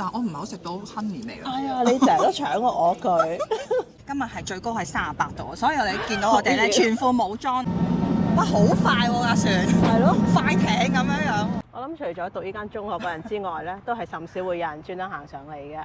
但我唔係好食到 honey 味咯。哎呀，你成日都搶我句。今日係最高係38度，所以你見到我哋咧全副武裝，哇好快喎架船，係咯，快艇咁樣。我諗除咗讀呢間中學嘅人之外咧，都係甚少會有人專登行上嚟嘅。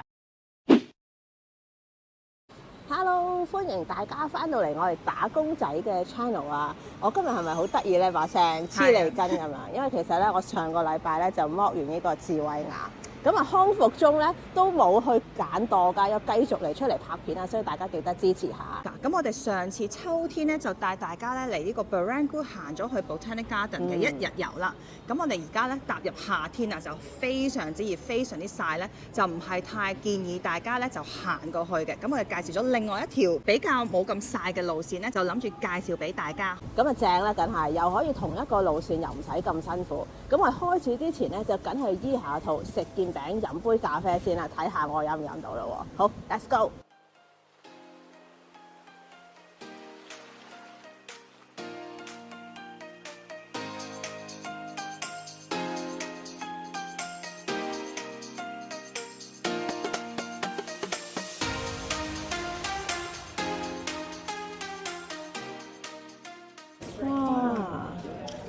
Hello， 歡迎大家翻到嚟我哋打工仔嘅 channel 啊！我今日係咪好得意咧？把聲黐脷根咁樣，因為其實咧我上個禮拜咧就剝完呢個智慧牙。咁啊康復中咧都冇去揀墮㗎，又繼續嚟出嚟拍片啊，所以大家記得支持下。嗱，咁我哋上次秋天咧就帶大家咧嚟呢個 Barangaroo 行咗去 Botanic Garden 嘅一日遊啦。咁我哋而家咧踏入夏天啊，就非常之熱，非常之曬咧，就唔係太建議大家咧就行過去嘅。咁我哋介紹咗另外一條比較冇咁曬嘅路線咧，就諗住介紹俾大家。咁啊正啦，梗係又可以同一個路線，又唔使咁辛苦。咁我開始之前咧就梗係醫下肚，食件餅，飲杯咖啡先啦，睇下我飲唔飲到啦喎。好 ，Let's go。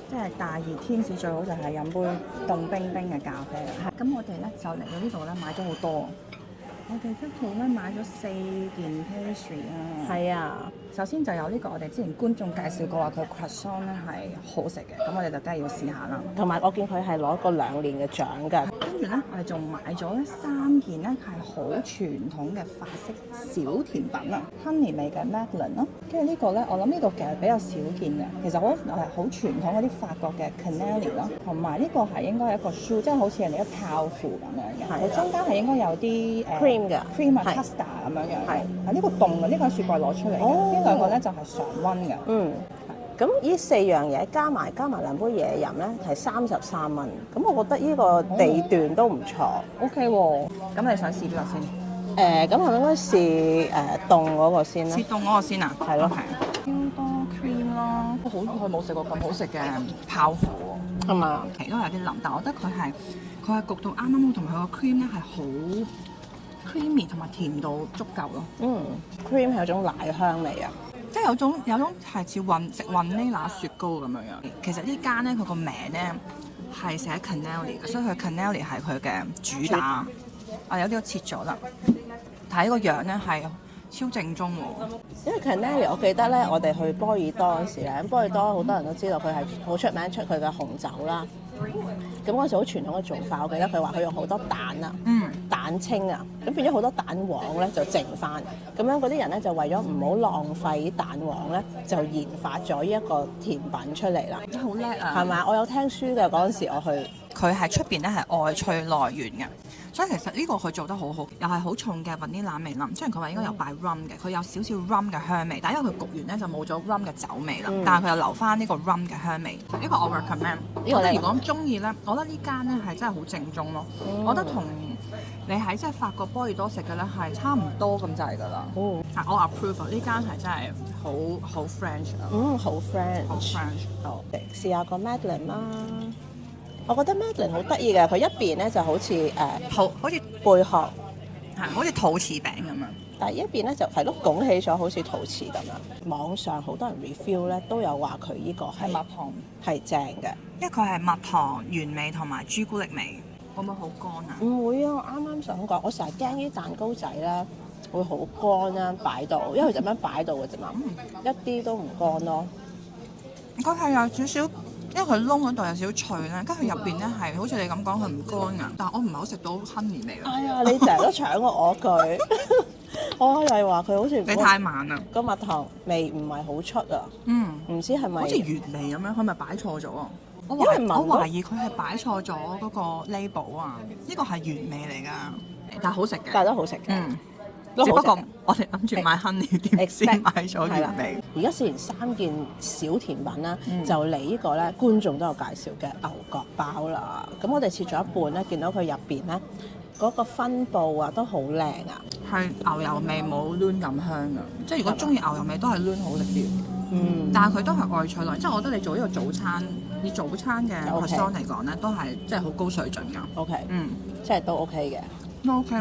即係大熱天時最好就係飲杯凍冰冰嘅咖啡啦。咁我哋咧就嚟到呢度咧買咗好多。我哋一套咧買咗4件 pastry 啊。係啊，首先就有呢個我哋之前觀眾介紹過話佢 croissant 咧係好食嘅，咁我哋就梗係要試下啦。同埋我見佢係攞過2年嘅獎㗎。跟住咧，我哋仲買咗咧3件咧係好傳統嘅法式小甜品啊 ，honey 味嘅 Madeleine 咯。跟住呢個咧，我諗呢個其實比較少見嘅，其實好傳統嗰啲法國嘅 cannelli 咯，同埋呢個係應該係一個 choux，即係好似人哋嘅泡芙咁樣嘅。佢中間係應該有啲cream 嘅 cream 啊 custard 咁樣樣。係啊，呢個凍嘅，呢個喺雪櫃攞出嚟嘅。呢兩個咧就係常溫嘅。嗯。咁呢4樣嘢加埋2杯嘢飲咧，係33蚊。咁我覺得呢個地段都唔錯。OK 喎，咁你想試邊個先？咁我應該試凍嗰個先啦。試凍嗰個先啊？係咯。超多 cream 咯，我好耐冇食過咁好食嘅泡芙喎。係嘛？其都有啲腍，但我覺得佢係焗到啱啱好，同埋佢個 cream 咧係好 creamy 同埋甜度足夠咯。cream 係有種奶香味啊。即係有種係似食雲呢拿雪糕咁樣樣。其實呢間咧佢個名咧係寫 cannelli 嘅，所以佢 cannelli 係佢嘅主打。有啲都切咗啦，睇個樣咧係超正宗喎。因為 cannelli 我記得咧，我哋去波爾多嗰時咧，波爾多好多人都知道佢係好出名出佢嘅紅酒啦。咁嗰時好傳統嘅做法，我記得佢話佢用好多蛋啊，蛋清啊，咁變咗好多蛋黃咧就剩翻。咁樣嗰啲人咧就為咗唔好浪費蛋黃咧，就研發咗呢一個甜品出嚟啦。好叻啊！係咪？我有聽書嘅嗰陣時，我去。佢係出邊咧係外脆內軟嘅，所以其實呢個佢做得好好，又係好重嘅雲呢拿味啦。雖然佢話應該有擺 rum 嘅，佢有少少 rum 嘅香味，但係因為佢焗完咧就冇咗 rum 嘅酒味啦，但係佢又留翻呢個 rum 嘅香味。呢個我 recommend。我覺得如果中意咧，我覺得呢間咧係真係好正宗咯。我覺得同你喺即係法國波爾多食嘅咧係差唔多咁滯㗎啦。我 approve 呢間係真係好 French 啊。好 French。好 French。好，試下個 Madeleine 啦。我覺得 Madeleine 好得意嘅，佢一邊咧就好似好似貝殼，係好似陶瓷餅咁樣。但係一邊咧就係咯拱起咗，好似陶瓷咁樣。網上好多人 review 咧都有話佢呢個係蜜糖，係正嘅，因為佢係蜜糖原味同埋朱古力味。會唔會好乾啊？唔會啊！我啱啱想講，我成日驚啲蛋糕仔咧會好乾啦，擺到，因為佢就咁樣擺到嘅啫嘛，一啲都唔乾咯。佢係有少少。因為佢窿嗰度有少少脆咧，跟住入邊咧係好似你咁講，佢唔乾㗎。但係我唔係好食到 honey 味咯。哎呀，你成日都搶我句，我又係話佢好似你太慢啦，個蜜糖味唔係好出啊。唔知係咪好似原味咁樣？佢咪擺錯咗啊？我懷疑佢係擺錯咗嗰個 label 啊！呢個係原味嚟㗎，但係好食嘅。但係都好食嘅。只不過我哋諗住買 honey 點先買咗原味。而家試完3件小甜品啦，就嚟呢個咧，觀眾都有介紹嘅牛角包啦。咁我哋切咗一半咧，見到佢入邊咧嗰個分佈啊都好靚啊。係牛油味冇攣咁香㗎，即係如果中意牛油味都係攣好食啲。但係佢都係外脆內，即係我覺得你做呢個早餐，以早餐嘅 croissant 嚟講咧，都係即係好高水準㗎。OK，即係都 OK 嘅。都 OK，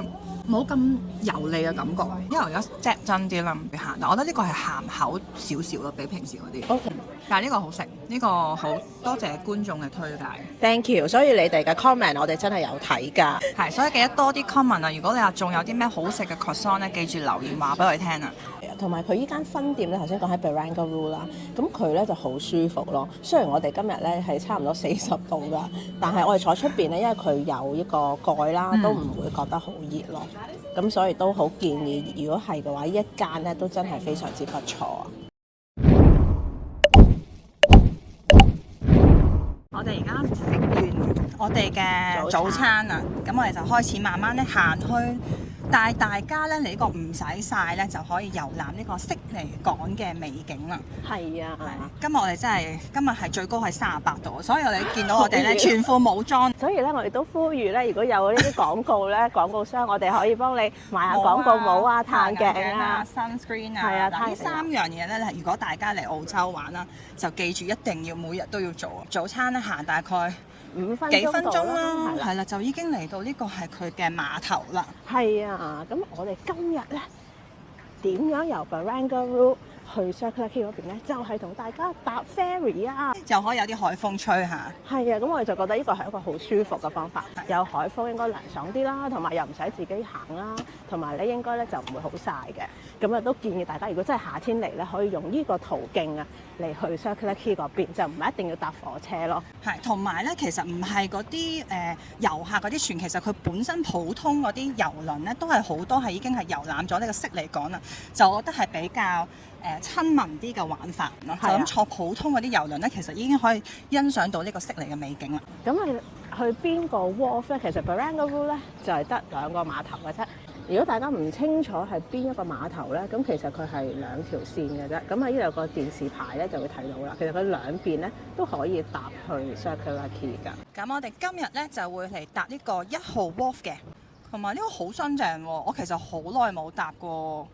冇咁油膩嘅感覺，因為而家 step 真啲啦，別行。但我覺得呢個係鹹口少少咯，比平時嗰啲。OK，但係呢個好食，呢個好多謝觀眾嘅推介。Thank you，所以你哋嘅 comment 我哋真係有睇㗎。係，所以記得多啲 comment 啊！如果你話仲有啲咩好食嘅 croissant 咧，記住留言話俾我哋聽啊！同埋佢依間分店咧，頭先講喺 Barangaroo 啦，咁佢咧就好舒服咯。雖然我哋今日咧係差唔多40度㗎，但係我哋坐出邊咧，因為佢有一個蓋啦，都唔會覺得好熱咯。咁所以都好建議，如果係嘅話，呢一間咧都真係非常之不錯啊！我哋而家食完我哋嘅早餐啊，咁我哋就開始慢慢咧行去帶大家咧嚟呢個唔使曬咧就可以遊覽呢個悉尼港嘅美景啦。係啊，今日我哋真係今日係最高係38度，所以我哋見到我哋咧全副武裝。所以咧我哋都呼籲咧，如果有呢啲廣告咧，廣告商我哋可以幫你買下廣告帽啊、炭鏡啊、sunscreen 啊。係啊，呢3樣嘢咧，如果大家嚟澳洲玩啦，就記住一定要每日都要做。早餐咧行大概幾分鐘啦，係啦，就已經嚟到呢個係佢嘅碼頭啦。係啊，咁我哋今日咧點樣由 Barangaroo去 Circular Quay 嗰邊咧，就係同大家搭 ferry 啊，就可以有啲海風吹下。係啊，咁我哋就覺得呢個係一個好舒服嘅方法，有海風應該涼爽啲啦，同埋又唔使自己行啦，同埋咧應該咧就唔會好曬嘅。咁啊都建議大家，如果真係夏天嚟咧，可以用呢個途徑啊嚟去 Circular Quay 嗰邊，就唔係一定要搭火車咯。係，同埋咧其實唔係嗰啲遊客嗰啲船，其實佢本身普通嗰啲遊輪咧，都係好多係已經係遊覽咗呢個悉尼港啦。就我覺得係比較親民啲嘅玩法咯。就咁坐普通嗰啲遊輪咧，其實已經可以欣賞到呢個悉尼嘅美景啦。咁啊去邊個 wharf 咧？其實 Barangaroo 咧就係得2個碼頭嘅啫。如果大家唔清楚係邊一個碼頭咧，咁其實佢係2條線嘅啫。咁喺呢度個電視牌咧就會睇到啦。其實佢兩邊咧都可以搭去 Circular Quay 㗎。咁我哋今日咧就會嚟搭呢個1號 wharf 嘅，同埋呢個好新淨喎。我其實好耐冇搭過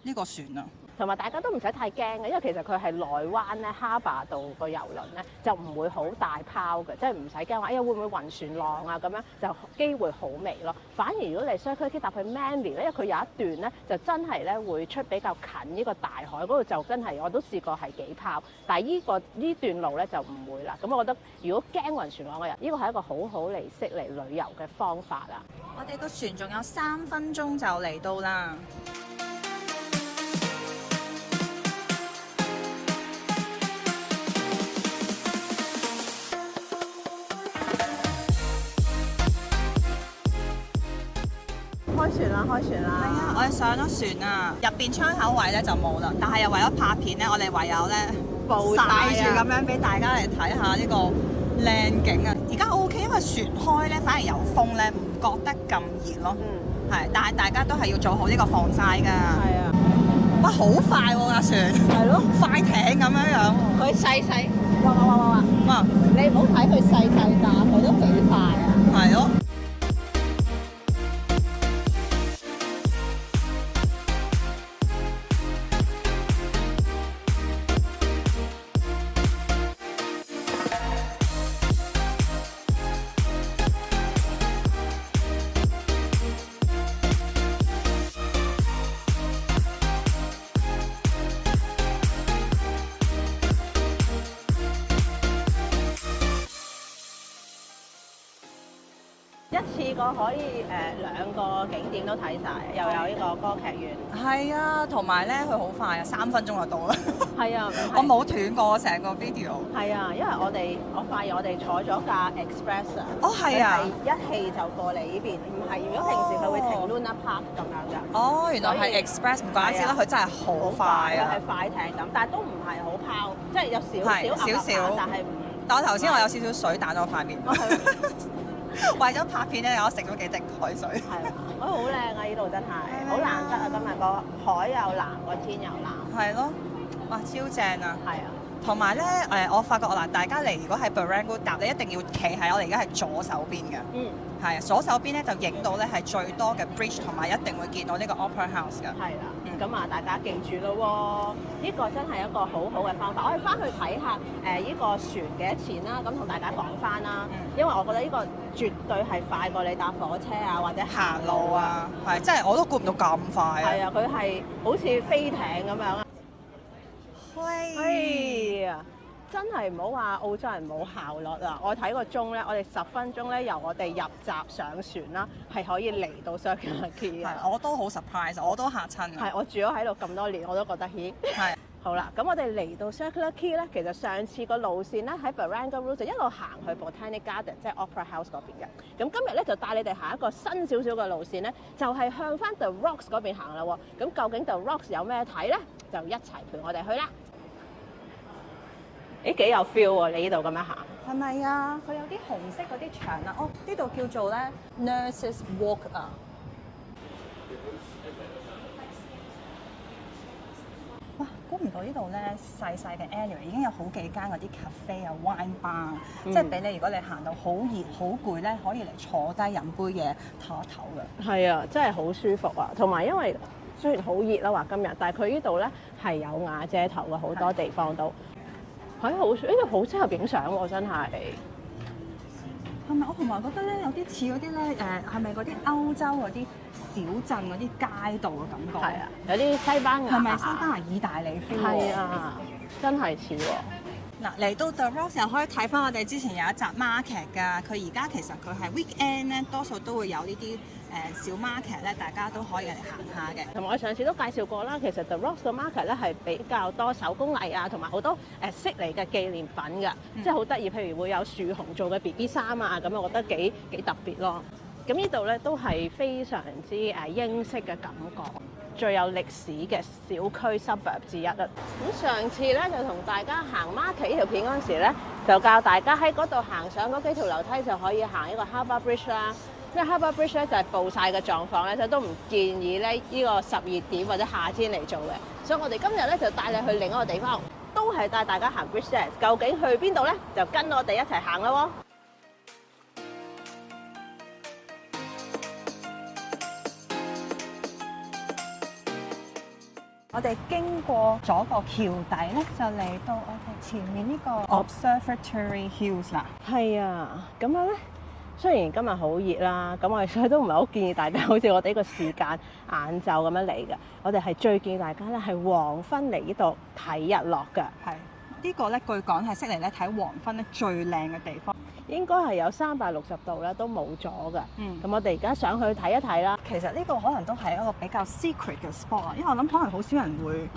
呢個船啊。同埋大家都唔使太驚嘅，因為其實佢係內灣咧哈巴道個遊輪咧就唔會好大拋嘅，即係唔使驚話，哎呀會唔會暈船浪啊咁樣，就機會好微咯。反而如果你 Circular Quay 搭去 Manly 咧，因為佢有一段咧就真係咧會出比較近呢個大海嗰度，就真係我都試過係幾拋，但係呢段路咧就唔會啦。咁我覺得如果驚暈船浪嘅人，呢個係一個好好嚟悉尼旅遊嘅方法啦。我哋個船仲有3分鐘就嚟到啦。開船啦！係啊，我哋上咗船啊，入邊窗口位咧就冇啦，但係又為咗拍片咧，我哋唯有咧曬住咁樣俾大家嚟睇下呢個靚景啊！而家 OK，因為船開咧反而有風咧，唔覺得咁熱咯。係，但係大家都係要做好呢個防曬㗎。係啊！哇，好快喎架船！係咯，快艇咁樣樣。佢細，哇！你唔好睇佢細架，佢都幾快啊！係咯。一次過可以2個景點都睇晒，又有呢個歌劇院。係啊，同埋咧佢好快啊，3分鐘就到啦。係啊，我冇斷過成個 video。係啊，因為我發現我哋坐咗架 Express 啊。哦，係啊。係一氣就過嚟呢邊，唔係如果平時佢會停 Luna Park 咁樣㗎。哦，原來係 Express，唔怪之啦，佢真係好快啊。係快艇咁，但係都唔係好拋，即係有少少，但係唔。但我頭先我有少少水彈咗我塊面。為咗拍片咧，我食咗幾滴海水。係啊，好靚啊！呢度真係好難得啊！今日個海又藍，個天又藍。係咯，哇，超正啊！係啊，同埋咧我發覺嗱，大家嚟如果喺 Barangaroo 搭，你一定要企喺我哋而家係左手邊嘅。係啊，左手邊咧就影到咧係最多嘅 bridge， 同埋一定會見到呢個 Opera House 嘅。係啦，咁啊大家記住咯喎，呢個真係一個好好嘅方法。我哋翻去睇下呢個船幾多錢啦，咁同大家講翻啦。因為我覺得呢個絕對係快過你搭火車啊或者行路啊，係真係我都估唔到咁快啊！係啊，佢係好似飛艇咁樣啊！係啊！真係唔好話澳洲人冇效率啊！我睇個鐘咧，我哋10分鐘咧由我哋入閘上船啦，係可以嚟到 Circular Quay 嘅。係，我都好 surprise， 我都嚇親。係，我住咗喺度咁多年，我都覺得咦。係。好啦，咁我哋嚟到 Circular Quay 咧，其實上次個路線咧喺 Barangaroo 就一路行去 Botanic Garden，即係 Opera House 嗰邊嘅。咁今日咧就帶你哋行一個新少少嘅路線咧，就係向翻 The Rocks 嗰邊行啦喎。咁究竟 The Rocks 有咩睇咧？就一齊陪我哋去啦！幾有 feel 喎！你呢度咁樣行，係咪啊？佢有啲紅色嗰啲牆啊！哦，呢度叫做咧 Nurses Walk 啊！哇，估唔到呢度咧細細嘅 area 已經有好幾間嗰啲 cafe 啊、wine bar，即係俾你如果你行到好熱、好攰咧，可以嚟坐低飲杯嘢唞一唞嘅。係啊，真係好舒服啊！同埋因為雖然好熱啦話今日，但係佢呢度咧係有瓦遮頭嘅，好多地方都。係好舒服，呢度好適合影相喎，真係。係咪？我同埋覺得咧，有啲似嗰啲咧，係咪嗰啲歐洲嗰啲小鎮嗰啲街道嘅感覺？係啊，有啲西班牙。係咪西班牙、意大利 feel？係啊，真係似喎。嗱，嚟到 The Rocks 又可以睇翻我哋之前有一集 market 㗎。佢而家其實佢係 weekend 咧，多數都會有呢啲小 market 咧，大家都可以嚟行下嘅。同埋我上次都介紹過啦，其實 The Rocks 嘅 market 咧係比較多手工藝啊，同埋好多悉尼嘅紀念品㗎，即係好得意。譬如會有樹熊做嘅 BB 衫啊，咁我覺得幾特別咯。咁呢度咧都係非常之英式嘅感覺。最有歷史嘅小區 suburb 之一啦。咁上次咧就同大家行 market 呢條片嗰陣時咧，就教大家喺嗰度行上嗰幾條樓梯就可以行一個 Harbour Bridge 啦。因為 Harbour Bridge 咧就係暴曬嘅狀況咧，就都唔建議咧呢個12點或者夏天嚟做嘅。所以我哋今日咧就帶你去另一個地方，都係帶大家行 Bridge 嘅。究竟去邊度咧？就跟我哋一齊行啦喎！我哋經過咗個橋底咧，就嚟到我哋前面呢個 Observatory Hills 啦。係啊，咁樣咧，雖然今日好熱啦，咁我哋所以都唔係好建議大家好似我哋呢個時間晏晝咁樣嚟嘅。我哋係最建議大家咧係黃昏嚟呢度睇日落嘅。係呢個咧，據講係悉尼咧睇黃昏咧最靚嘅地方。應該係有360度咧，都冇咗㗎。咁我哋而家上去睇一睇啦。其實呢個可能都係一個比較 secret 嘅 spot 啊，因為我諗可能好少人會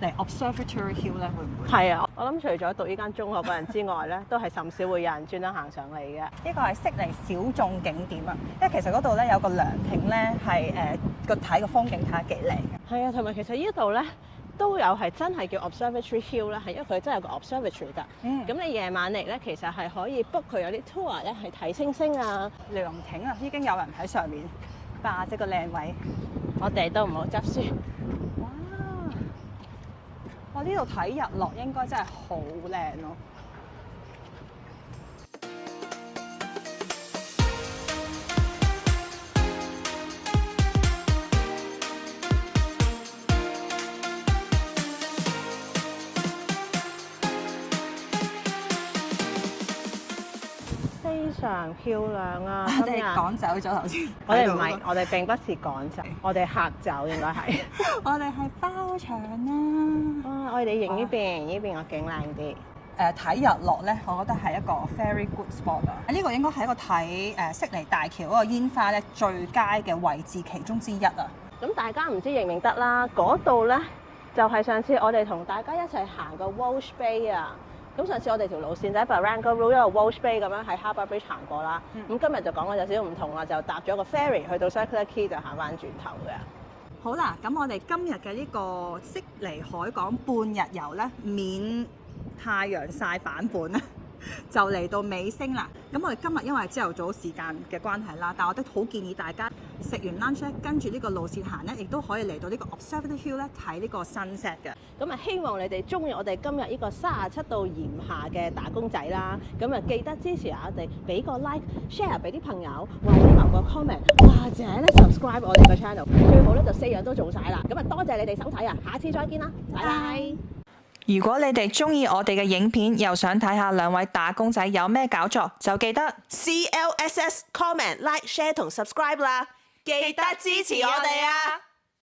嚟 Observatory Hill 咧，會唔會？係啊，我諗除咗讀呢間中學嘅人之外咧，都係甚少會有人專登行上嚟嘅。呢個係悉尼小眾景點啊，因為其實嗰度咧有個涼亭咧，係個睇個風景睇得幾靚嘅。係啊，同埋其實呢度咧都有係真係叫 Observatory Hill 咧，係因為佢真係有個 observatory 㗎。咁你夜晚嚟咧，其實係可以 book 佢有啲 tour 咧，係睇星星啊。涼亭啊，已經有人喺上面霸即個靚位。我哋都唔好執輸。哇！我呢度睇日落應該真係好靚咯。非常漂亮啊！我哋趕走咗頭先，我哋唔係，我哋並不是趕走，我哋嚇走應該係。我哋係包場啦。哇！我哋影呢邊，呢邊個景靚啲。睇日落咧，我覺得係一個 very good spot 啊！呢個應該係一個睇悉尼大橋嗰個煙花咧最佳嘅位置其中之一啊！咁大家唔知認唔認得啦？嗰度咧就係上次我哋同大家一齊行個 Walsh Bay 啊！咁上次我哋條路線就喺 Barangaroo 一路 Walsh Bay 咁樣喺 Harbour Bridge 行過啦。咁今日就講嘅有少少唔同啦，就搭咗個 ferry 去到 Circular Quay 就行翻轉頭嘅。好啦，咁我哋今日嘅呢個悉尼海港半日遊咧，免太陽曬版本咧，就嚟到尾聲啦。咁我哋今日因為係朝頭早時間嘅關係啦，但我都好建議大家食完 lunch 咧，跟住呢個路線行咧，亦都可以嚟到呢個 Observatory Hill 咧睇呢個 sunset 嘅。咁啊，希望你哋中意我哋今日呢個37度炎夏嘅打工仔啦。咁啊，記得支持下我哋，俾個 like、share 俾啲朋友，或者留個 comment，或者咧 subscribe 我哋個 channel。最好咧就4樣都做晒啦。咁啊，多謝你哋收睇啊，下次再見啦，拜拜。如果你哋中意我哋嘅影片，又想睇下兩位打工仔有咩搞作，就記得 CLSS comment like share 同 subscribe 啦，記得支持我哋啊！